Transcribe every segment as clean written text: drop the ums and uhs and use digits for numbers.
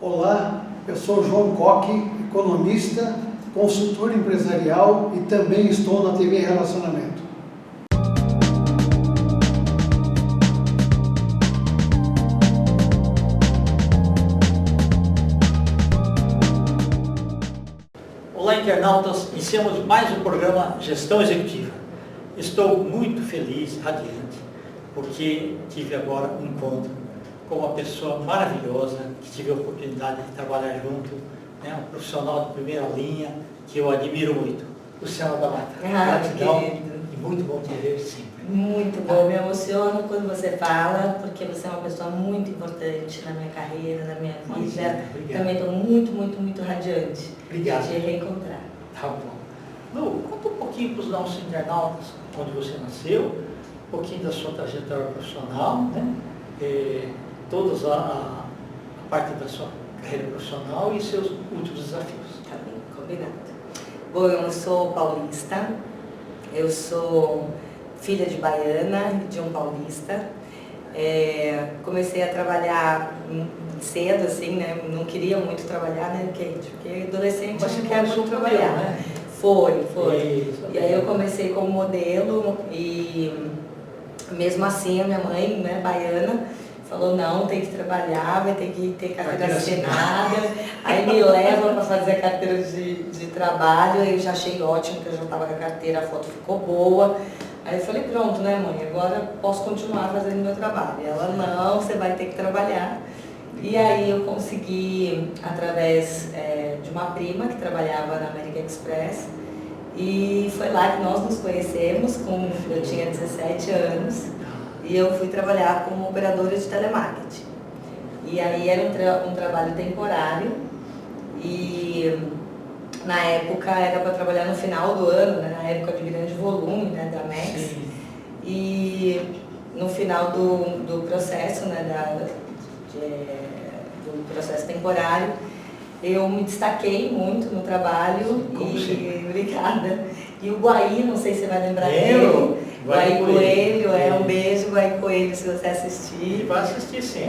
Olá, eu sou João Coque, economista, consultor empresarial e também estou na TV Relacionamento. Olá, internautas, iniciamos mais um programa Gestão Executiva. Estou muito feliz, radiante, porque tive agora um encontro com uma pessoa maravilhosa, que tive a oportunidade de trabalhar junto, né, um profissional de primeira linha, que eu admiro muito, Luciana da Mata. Gratidão e muito bom te ver sempre. Muito bom, me emociono quando você fala, porque você é uma pessoa muito importante na minha carreira, na minha vida. Também estou muito radiante Obrigado. de te reencontrar. Tá bom. Lu, conta um pouquinho para os nossos internautas onde você nasceu, um pouquinho da sua trajetória profissional, né? Toda a parte da sua carreira profissional e seus últimos desafios. Tá bem, combinado. Bom, eu sou paulista, eu sou filha de baiana, de um paulista. Comecei a trabalhar cedo, assim, né? Não queria muito trabalhar, né, Kate? Porque adolescente não quer muito trabalhar. Né? Foi. Isso, E aí eu comecei como modelo e mesmo assim a minha mãe, né, baiana, falou, não, tem que trabalhar, vai ter que ter carteira assinada. Aí me leva para fazer a carteira de trabalho, aí eu já achei ótimo, que eu já estava com a carteira, a foto ficou boa. Aí eu falei, pronto, né, mãe, agora posso continuar fazendo meu trabalho. E ela, não, você vai ter que trabalhar. E aí eu consegui, através de uma prima que trabalhava na American Express, e foi lá que nós nos conhecemos, eu tinha 17 anos, e eu fui trabalhar como operadora de telemarketing. E aí era um trabalho temporário, e na época era para trabalhar no final do ano, né, na época de grande volume, né, da MEX. Sim. E no final do processo, né, do processo temporário, eu me destaquei muito no trabalho. Obrigada. E o Guaí, não sei se você vai lembrar dele. Guaí Coelho, um beijo, Guaí Coelho, se você assistir. E vai assistir sim.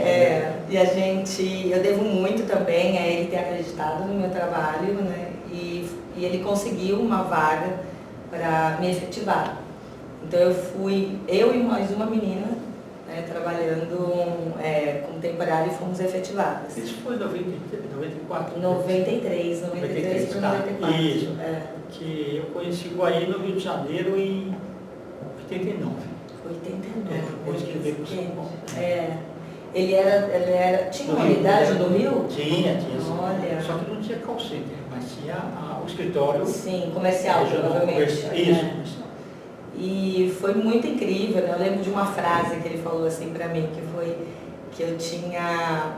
E eu devo muito também a ele ter acreditado no meu trabalho, né? E ele conseguiu uma vaga para me efetivar. Então eu e mais uma menina, né, trabalhando como temporário, e fomos efetivadas. Isso foi em 94? 93 para 94. Isso, que eu conheci o Guaí no Rio de Janeiro em 89. 89. Depois que ele veio para São Paulo. Ele tinha uma unidade no Rio? Tinha. Olha. Só que não tinha call center, mas tinha o escritório. Sim, comercial, provavelmente. Isso. E foi muito incrível, né? Eu lembro de uma frase que ele falou assim pra mim, que foi que eu tinha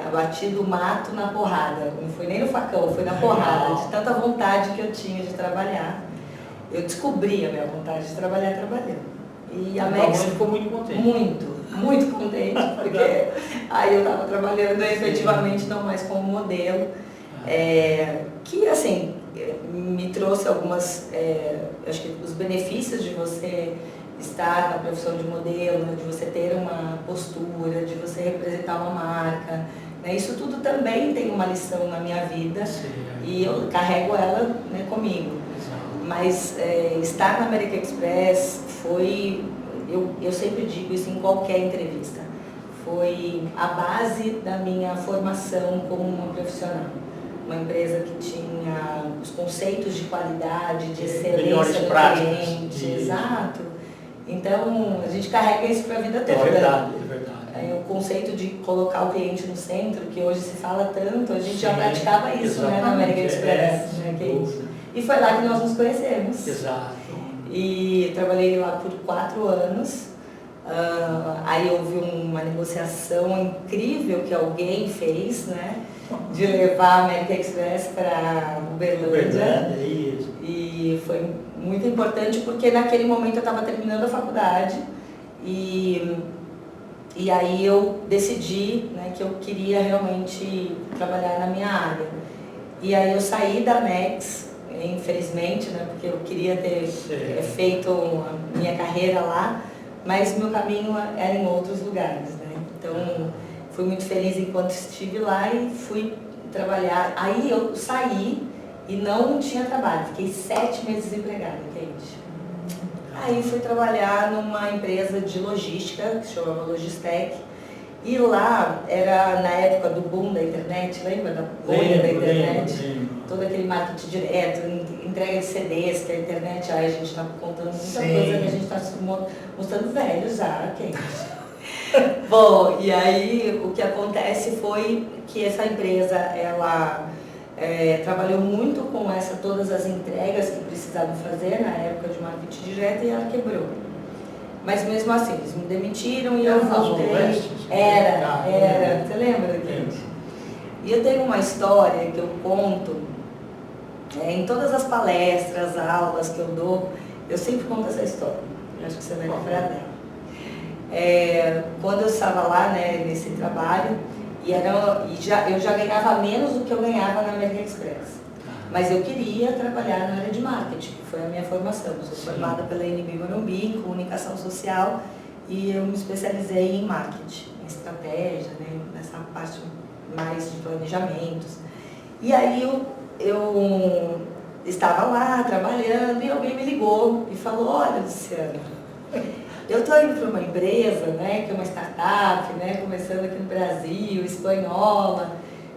abatido o mato na porrada. Não foi nem no facão, foi na porrada. De tanta vontade que eu tinha de trabalhar. Eu descobri a minha vontade de trabalhar trabalhando. E a Max ficou muito contente. Muito contente, porque aí eu estava trabalhando efetivamente não mais como modelo, que assim, me trouxe algumas, acho que os benefícios de você estar na profissão de modelo, de você ter uma postura, de você representar uma marca, né? Isso tudo também tem uma lição na minha vida. Sim. E eu carrego ela, né, comigo. Exato. Mas estar na American Express foi, eu sempre digo isso em qualquer entrevista, foi a base da minha formação como uma profissional. Uma empresa que tinha os conceitos de qualidade, de excelência do cliente. Exato. Então, a gente carrega isso para a vida toda. É verdade. O conceito de colocar o cliente no centro, que hoje se fala tanto, a gente já praticava isso, né, na American Express. E foi lá que nós nos conhecemos. Exato. E trabalhei lá por 4 anos. Aí houve uma negociação incrível que alguém fez, né? De levar a American Express para Uberlândia. Isso. E foi muito importante porque naquele momento eu estava terminando a faculdade e aí eu decidi, né, que eu queria realmente trabalhar na minha área. E aí eu saí da Max, infelizmente, né, porque eu queria ter feito a minha carreira lá, mas meu caminho era em outros lugares, né? Então fui muito feliz enquanto estive lá e fui trabalhar. Aí eu saí e não tinha trabalho, fiquei 7 meses desempregada, entende? Aí fui trabalhar numa empresa de logística, que se chama Logistec, e lá era na época do boom da internet, lembra da bolha da internet? Lembro. Todo aquele marketing direto, entrega de CDs, que a internet, aí a gente está contando muita Sim. coisa que a gente está mostrando velho já, quente. Bom, e aí o que acontece foi que essa empresa, ela trabalhou muito com todas as entregas que precisavam fazer na época de marketing direto e ela quebrou. Mas mesmo assim, eles me demitiram e eu voltei. Era. Você lembra, Kate? E eu tenho uma história que eu conto em todas as palestras, aulas que eu dou, eu sempre conto essa história. Eu acho que você vai lembrar dela. Quando eu estava lá, né, nesse trabalho, eu já ganhava menos do que eu ganhava na American Express. Mas eu queria trabalhar na área de marketing, que foi a minha formação. Eu sou formada pela NB Morumbi em comunicação social e eu me especializei em marketing, em estratégia, né, nessa parte mais de planejamentos. E aí eu estava lá trabalhando e alguém me ligou e falou: olha, Luciana, eu estou indo para uma empresa, né, que é uma startup, né, começando aqui no Brasil, espanhola.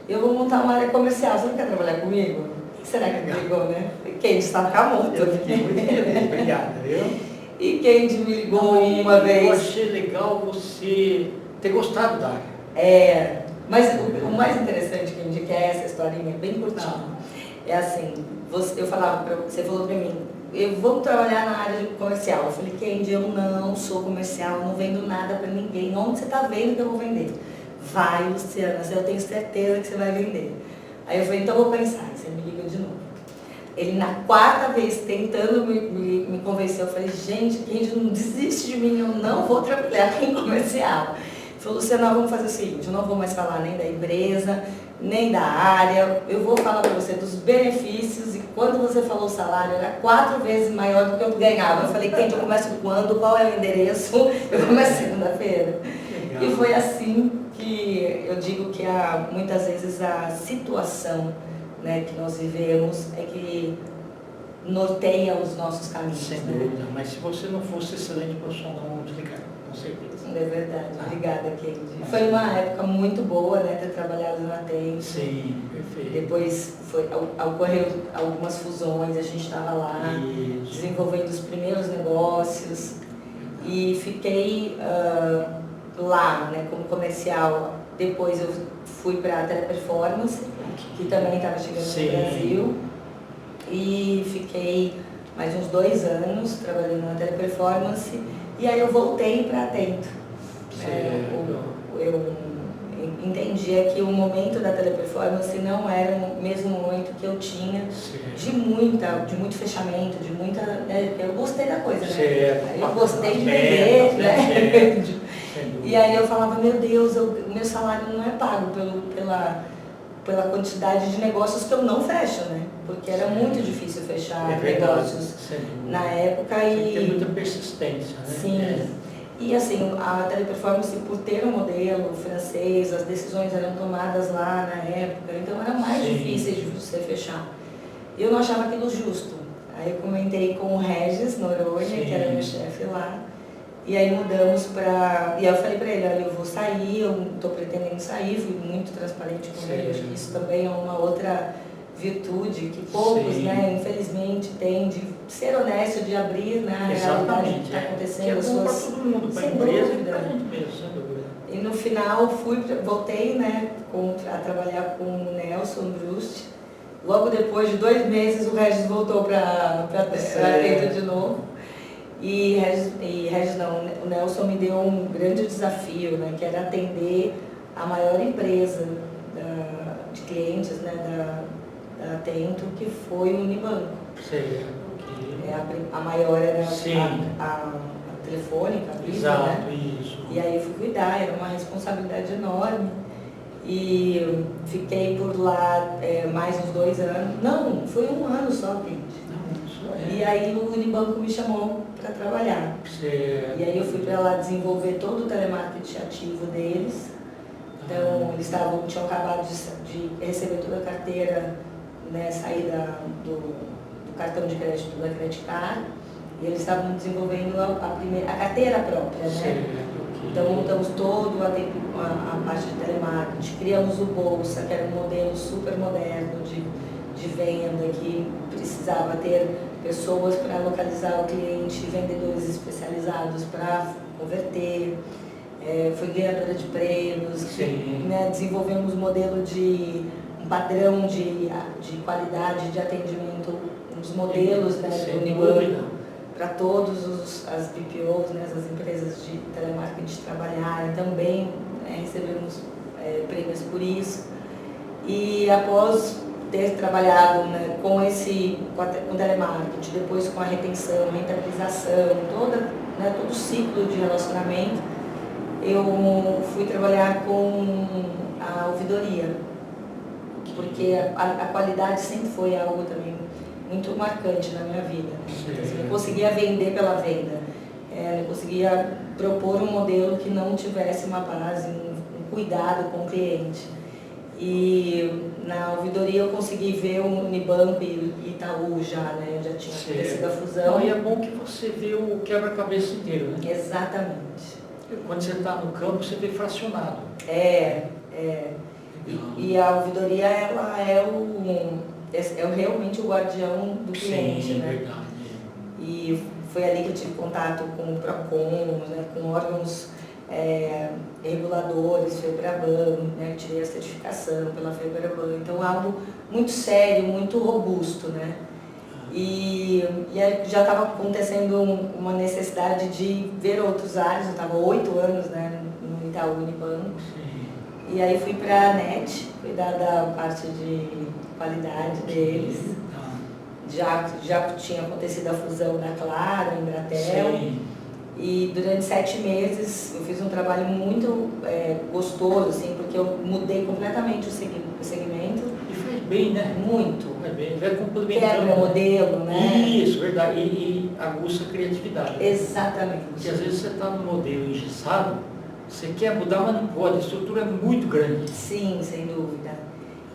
Eu vou montar uma área comercial. Você não quer trabalhar comigo? O que será que me ligou, né? Quem está ficar muito. Eu fiquei muito feliz, obrigada, viu? E quem me ligou uma vez. Eu achei legal você ter gostado da área. Mas o mais interessante que eu indiquei é essa historinha, bem curtinha. É assim, você falou para mim, eu vou trabalhar na área comercial. Eu falei: Kendi, eu não sou comercial, eu não vendo nada para ninguém. Onde você está vendo que eu vou vender? Vai, Luciana, eu tenho certeza que você vai vender. Aí eu falei: então eu vou pensar. Aí você me liga de novo. Ele, na 4ª vez, tentando me convencer, eu falei: gente, Kendi, não desiste de mim, eu não vou trabalhar em comercial. Ele falou: Luciana, vamos fazer o seguinte, eu não vou mais falar nem da empresa, nem da área, eu vou falar para você dos benefícios, e quando você falou o salário, era 4 vezes maior do que eu ganhava. Eu falei: Kendi, eu começo quando? Qual é o endereço? Eu começo segunda-feira. E foi assim que eu digo que muitas vezes a situação, né, que nós vivemos é que norteia os nossos caminhos. Sem dúvida, mas se você não fosse excelente profissional, não te ligar, com certeza. É verdade, obrigada, Kendi. Foi uma época muito boa, né, ter trabalhado na Atento. Sim, perfeito. Depois ocorreu algumas fusões, a gente estava lá desenvolvendo os primeiros negócios e fiquei lá, né, como comercial. Depois eu fui para a Teleperformance, que também estava chegando no Brasil, e fiquei mais uns 2 anos trabalhando na Teleperformance, e aí eu voltei para a Atento. Eu entendia que o momento da Teleperformance não era o mesmo momento que eu tinha de muito fechamento, de muita... eu gostei da coisa, né? Eu gostei de vender, né? E aí eu falava: meu Deus, o meu salário não é pago pela quantidade de negócios que eu não fecho, né? Porque era muito difícil fechar negócios na época. Tem muita persistência, né? Sim. E assim, a Teleperformance, por ter um modelo francês, as decisões eram tomadas lá na época, então era mais difícil de você fechar. E eu não achava aquilo justo. Aí eu comentei com o Regis Noronha, que era meu chefe lá, e aí mudamos para... E aí eu falei para ele: olha, eu vou sair, eu estou pretendendo sair, fui muito transparente com ele, acho que isso também é uma outra virtude que poucos, né, infelizmente, têm, de ser honesto, de abrir, né, a realidade que está acontecendo. Que é bom para todo mundo, para a empresa e para a gente mesmo, sem dúvida. E no final voltei, né, a trabalhar com o Nelson Brust. Logo depois de 2 meses o Regis voltou para Atento de novo. O Nelson me deu um grande desafio, né, que era atender a maior empresa de clientes, né, da Atento, que foi o Unibanco. A maior era a Telefônica, a Visa, né? Isso. E aí eu fui cuidar, era uma responsabilidade enorme. E fiquei por lá mais uns 2 anos. Não, foi 1 ano só, gente. E aí o Unibanco me chamou para trabalhar. E aí eu fui para lá desenvolver todo o telemarketing ativo deles. Então, eles tinham acabado de receber toda a carteira, né, saída do cartão de crédito da Credit Card, e eles estavam desenvolvendo a carteira própria, né? Então, montamos toda a parte de telemarketing, criamos o Bolsa, que era um modelo super moderno de venda, que precisava ter pessoas para localizar o cliente, vendedores especializados para converter. Foi ganhadora de prêmios, né? Desenvolvemos um modelo um padrão de qualidade de atendimento, uns modelos, né, do Unibanco para todas as BPOs, né, as empresas de telemarketing trabalharem também, recebemos prêmios por isso. E após ter trabalhado, né, com o telemarketing, depois com a retenção, rentabilização, todo o ciclo de relacionamento, eu fui trabalhar com a ouvidoria, porque a qualidade sempre foi algo também muito marcante na minha vida. Assim, eu conseguia vender pela venda, eu conseguia propor um modelo que não tivesse uma base, um cuidado com o cliente. E na ouvidoria eu consegui ver o Unibanco e Itaú já, né? Já tinha acontecido a fusão. E é bom que você vê o quebra-cabeça inteiro, né? Exatamente. Quando você está no campo, você vê fracionado. E a ouvidoria, ela é realmente o guardião do cliente, sim, né? Verdade. E foi ali que eu tive contato com o PROCON, né, com órgãos reguladores, FEBRABAN, né, tirei a certificação pela FEBRABAN, então algo muito sério, muito robusto, né? E já estava acontecendo uma necessidade de ver outros áreas, eu estava 8 anos, né, no Itaú Unibanco. E aí fui para a NET, cuidar da parte de qualidade deles. Já tinha acontecido a fusão da Claro, Embratel. Sim. E durante 7 meses eu fiz um trabalho muito gostoso, assim, porque eu mudei completamente o segmento. E faz bem, né? Muito. Faz bem, vai complementando. Quebra modelo, né? Isso, verdade. E aguça a criatividade. Exatamente. Porque às vezes você está no modelo engessado, você quer mudar, mas não pode, a estrutura é muito grande. Sim, sem dúvida.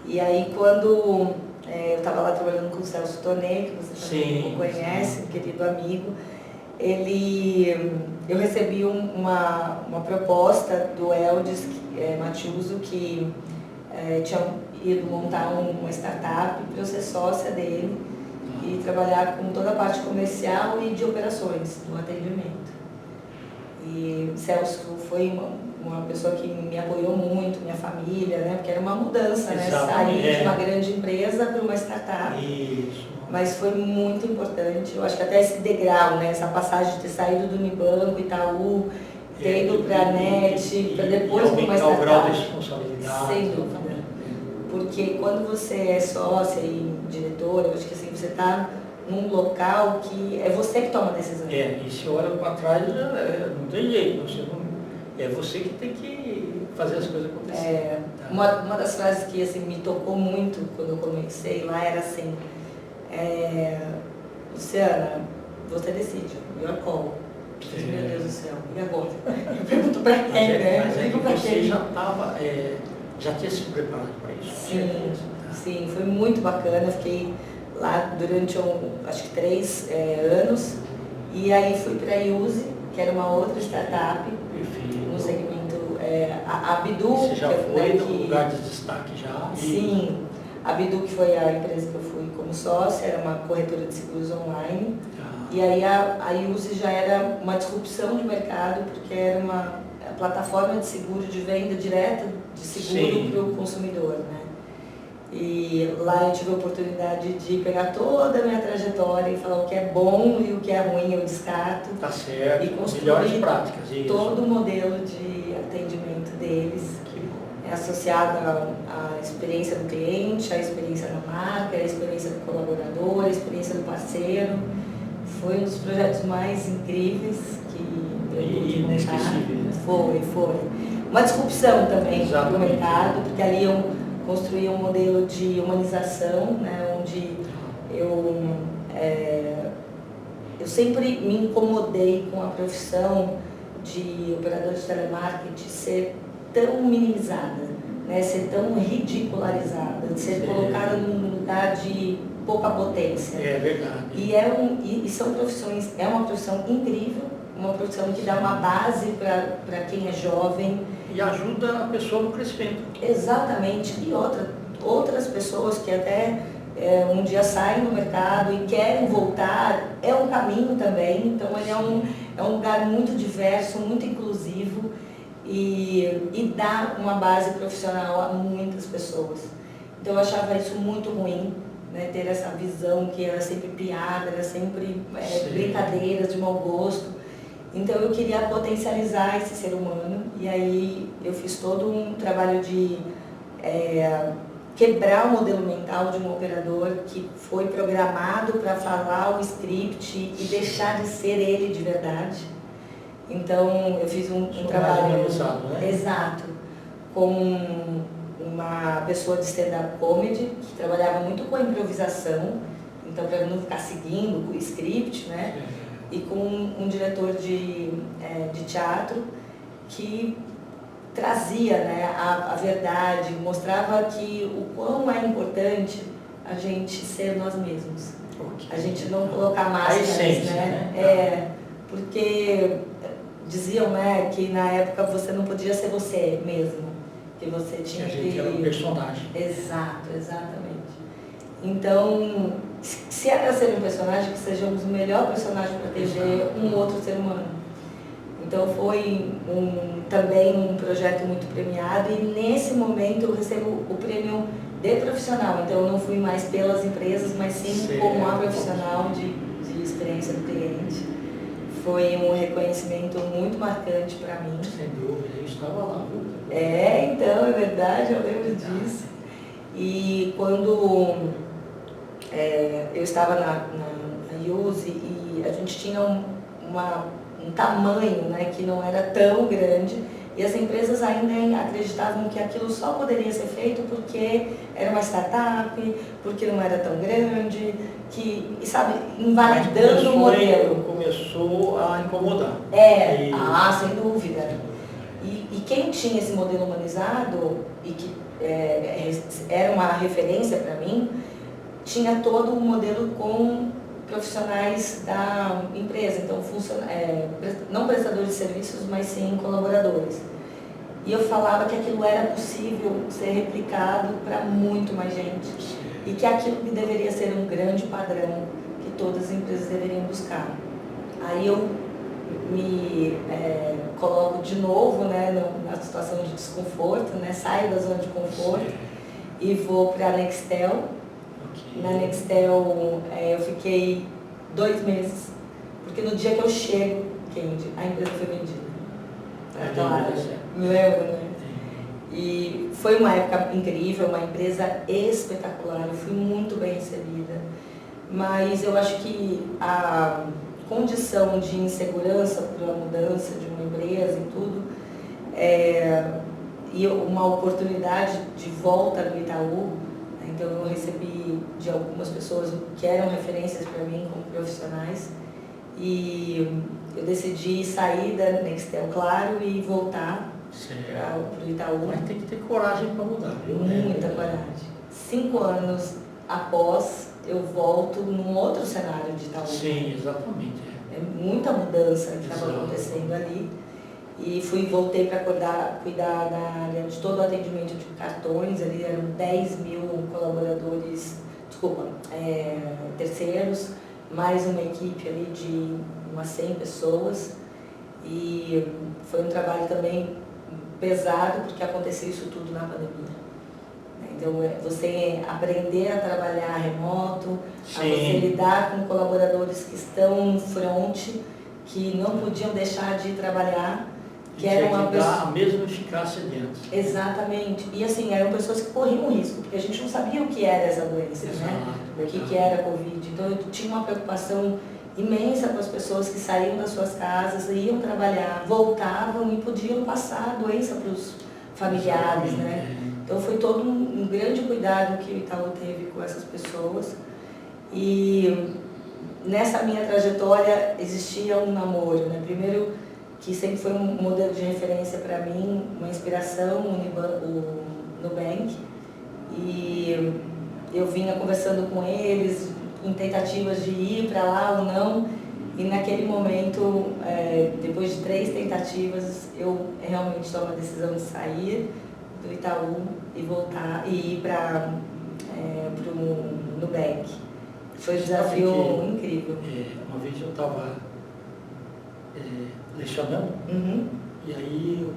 E aí quando eu estava lá trabalhando com o Celso Tonê, que você também conhece, um querido amigo, eu recebi uma proposta do Eldis Matiuso, que tinha ido montar uma startup para eu ser sócia dele e trabalhar com toda a parte comercial e de operações, do atendimento. E Celso foi uma pessoa que me apoiou muito, minha família, né? Porque era uma mudança, né? Sair de uma grande empresa para uma startup. Isso. Mas foi muito importante. Eu acho que até esse degrau, né? Essa passagem de ter saído do Unibanco, Itaú, ter ido para a NET, para depois para uma startup. O grau de responsabilidade. Sem dúvida. Porque quando você é sócia e diretora, eu acho que assim, você está num local que é você que toma a decisão. E se olha para trás, não tem jeito. É você que tem que fazer as coisas acontecerem. Uma das frases que assim, me tocou muito quando eu comecei lá era assim, Luciana, você decide, your call. Meu Deus do céu, e agora? Eu pergunto para quem, né? Mas é que você já tinha se preparado para isso. Sim, foi muito bacana. Eu fiquei lá durante, acho que 3 anos. E aí fui para a Yuzi, que era uma outra startup, no segmento, a Bidu. Você já foi no que, lugar de destaque já? Sim, a Bidu, que foi a empresa que eu fui como sócia, era uma corretora de seguros online. E aí a Yuzi já era uma disrupção de mercado, porque era uma plataforma de seguro, de venda direta de seguro para o consumidor, né? E lá eu tive a oportunidade de pegar toda a minha trajetória e falar o que é bom e o que é ruim eu descarto. Tá certo. E construir melhores práticas, todo o modelo de atendimento deles, associado à experiência do cliente, à experiência da marca, à experiência do colaborador, à experiência do parceiro. Foi um dos projetos mais incríveis que eu pude montar. Inesquecível. Foi. Uma disrupção também do mercado, porque ali eu construí um modelo de humanização, né, onde eu sempre me incomodei com a profissão de operador de telemarketing ser tão minimizada, né? Ser tão ridicularizada, ser colocada num lugar de pouca potência. É verdade. E são profissões, é uma profissão incrível, uma profissão que dá uma base para quem é jovem. E ajuda a pessoa no crescimento. Exatamente. E outras pessoas que até um dia saem no mercado e querem voltar, é um caminho também. Então ele é um lugar muito diverso, muito inclusivo e dá uma base profissional a muitas pessoas. Então eu achava isso muito ruim, né, ter essa visão que era sempre piada, era sempre brincadeiras de mau gosto. Então eu queria potencializar esse ser humano e aí eu fiz todo um trabalho de quebrar o modelo mental de um operador que foi programado para falar o script e deixar de ser ele de verdade. Então eu fiz um trabalho exato com uma pessoa de stand-up comedy que trabalhava muito com a improvisação, então para não ficar seguindo o script, né? E com um diretor de teatro que trazia, né, a verdade, mostrava que o quão é importante a gente ser nós mesmos. A gente não colocar máscaras, né? Porque diziam, né, que na época você não podia ser você mesmo, que você tinha que... A gente era um personagem. Exato, exatamente. Então, se é para ser um personagem, que sejamos o melhor personagem para atender um outro ser humano. Então foi também um projeto muito premiado e nesse momento eu recebo o prêmio de profissional. Então eu não fui mais pelas empresas, mas sim como a profissional de experiência do cliente. Foi um reconhecimento muito marcante para mim. Sem dúvida, eu estava lá. Então, é verdade, eu lembro disso. E quando eu estava na Use e a gente tinha um tamanho, né, que não era tão grande e as empresas ainda acreditavam que aquilo só poderia ser feito porque era uma startup, porque não era tão grande, invalidando o modelo. Começou a incomodar. Sem dúvida. E quem tinha esse modelo humanizado e que era uma referência para mim, tinha todo o modelo com profissionais da empresa, então não prestadores de serviços, mas sim colaboradores. E eu falava que aquilo era possível ser replicado para muito mais gente e que aquilo que deveria ser um grande padrão que todas as empresas deveriam buscar. Aí eu me coloco de novo, né, na situação de desconforto, né, saio da zona de conforto e vou para a Nextel. Na Nextel eu fiquei 2 meses, porque no dia que eu chego, a empresa foi vendida. Claro, me lembro, né? E foi uma época incrível, uma empresa espetacular, eu fui muito bem recebida, mas eu acho que a condição de insegurança por uma mudança de uma empresa e tudo, e uma oportunidade de volta no Itaú. Então eu recebi de algumas pessoas que eram referências para mim como profissionais e eu decidi sair da Nextel, claro, e voltar para o Itaú. Mas tem que ter coragem para mudar, viu? Muita coragem. 5 anos após, eu volto num outro cenário de Itaú. Sim, exatamente. É muita mudança que estava acontecendo ali. E voltei para cuidar da área de todo o atendimento de cartões, ali eram 10 mil colaboradores, terceiros, mais uma equipe ali de umas 100 pessoas. E foi um trabalho também pesado, porque aconteceu isso tudo na pandemia. Então, você aprender a trabalhar remoto, a você lidar com colaboradores que estão no front, que não podiam deixar de trabalhar, que era uma pessoa... a mesma eficácia dentro. Exatamente. E assim, eram pessoas que corriam risco, porque a gente não sabia o que era essa doença, né? O que era a Covid. Então eu tinha uma preocupação imensa com as pessoas que saíam das suas casas, iam trabalhar, voltavam e podiam passar a doença para os familiares, né? Então foi todo um grande cuidado que o Itaú teve com essas pessoas. E nessa minha trajetória existia um namoro, né? Primeiro que sempre foi um modelo de referência para mim, uma inspiração, o Nubank. E eu vinha conversando com eles em tentativas de ir para lá ou não, e naquele momento, depois de 3 tentativas, eu realmente tomo a decisão de sair do Itaú e voltar e ir para o Nubank. Foi um desafio incrível. Uma vez eu estava lecionando, e aí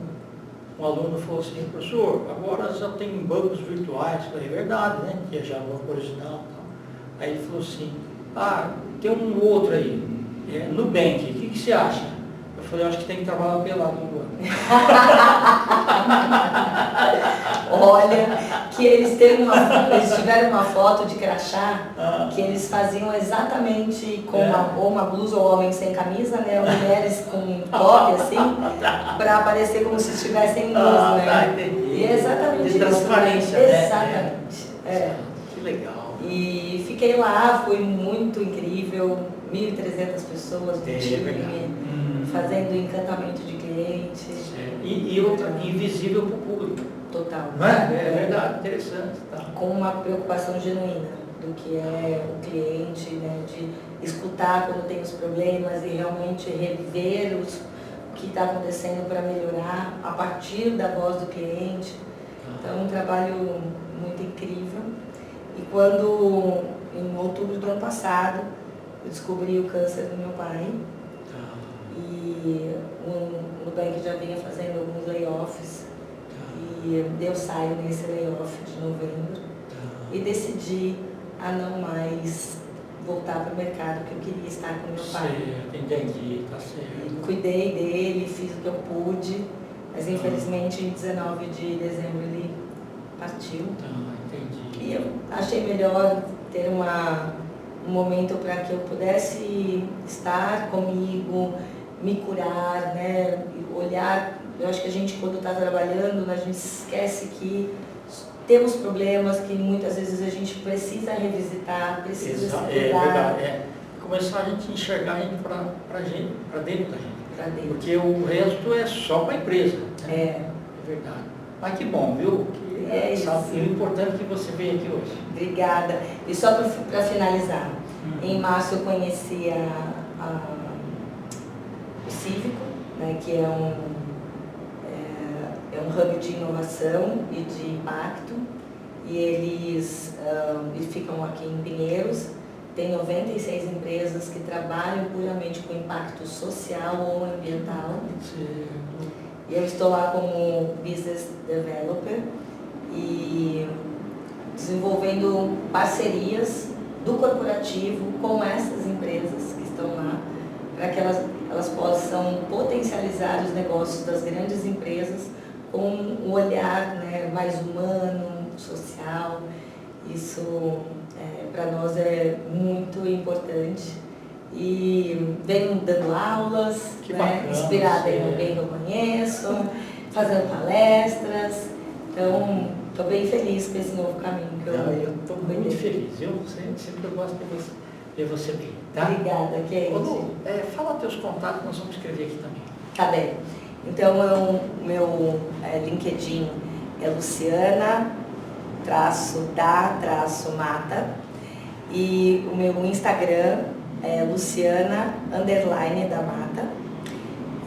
um aluno falou assim: professor, agora já tem bancos virtuais. Eu falei: é verdade, né? Que é já banco original e tal. Aí ele falou assim: tem um outro aí, Nubank, o que você acha? Eu falei: eu acho que tem que trabalhar pelado no banco. Olha, que eles tiveram uma foto de crachá que eles faziam exatamente com uma blusa ou homem sem camisa, né? Ou mulheres com top, assim, para aparecer como se estivessem nus, né? E é exatamente de transparência, isso. né? Exatamente. Que legal. E fiquei lá, foi muito incrível, 1.300 pessoas no time, fazendo encantamento de clientes. E outra, invisível para o público. Total. Não é? É verdade, interessante. Tá. Com uma preocupação genuína do que é o cliente, né, de escutar quando tem os problemas e realmente rever o que está acontecendo para melhorar a partir da voz do cliente. Então, um trabalho muito incrível. E quando, em outubro do ano passado, eu descobri o câncer do meu pai, e o Nubank já vinha fazendo alguns layoffs, e eu saio nesse layoff de novembro e decidi a não mais voltar para o mercado, porque eu queria estar com meu pai. Entendi, tá certo. E cuidei dele, fiz o que eu pude, mas infelizmente em 19 de dezembro ele partiu. Entendi. E eu achei melhor ter um momento para que eu pudesse estar comigo, me curar, né? Olhar. Eu acho que a gente, quando está trabalhando, a gente esquece que temos problemas que muitas vezes a gente precisa revisitar, precisa se cuidar. É verdade. Começar a gente enxergar a gente para dentro da gente. Pra dentro. Porque o resto é só para a empresa. Né? É verdade. Mas que bom, viu? Isso. E o importante é que você veio aqui hoje. Obrigada. E só para finalizar, em março eu conheci o Cívico, né, que é um hub de inovação e de impacto, e eles ficam aqui em Pinheiros. Tem 96 empresas que trabalham puramente com impacto social ou ambiental. E eu estou lá como Business Developer e desenvolvendo parcerias do corporativo com essas empresas que estão lá, para que elas possam potencializar os negócios das grandes empresas com um olhar, né, mais humano, social. Isso para nós é muito importante. E venho dando aulas, né, inspirada em alguém que eu conheço, fazendo palestras. Então, estou bem feliz com esse novo caminho que eu estou muito feliz. Eu sempre gosto de ver você bem. Tá? Obrigada, Kate. Fala teus contatos, nós vamos escrever aqui também. Tá bem. Então, o meu LinkedIn é Luciana-da-mata e o meu Instagram é Luciana_da-mata.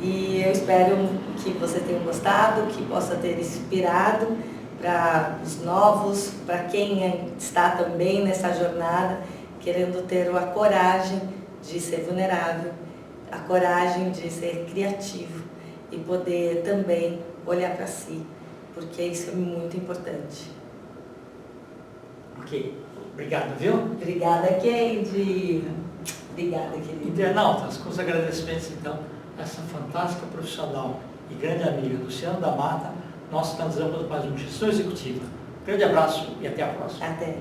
E eu espero que você tenha gostado, que possa ter inspirado para os novos, para quem está também nessa jornada, querendo ter a coragem de ser vulnerável, a coragem de ser criativo e poder também olhar para si, porque isso é muito importante. Ok, obrigado, viu? Obrigada, Keide. Obrigada, querida. Internautas, com os agradecimentos, então, a essa fantástica profissional e grande amiga Luciana da Mata, nós finalizamos mais uma Gestão Executiva. Grande abraço e até a próxima. Até.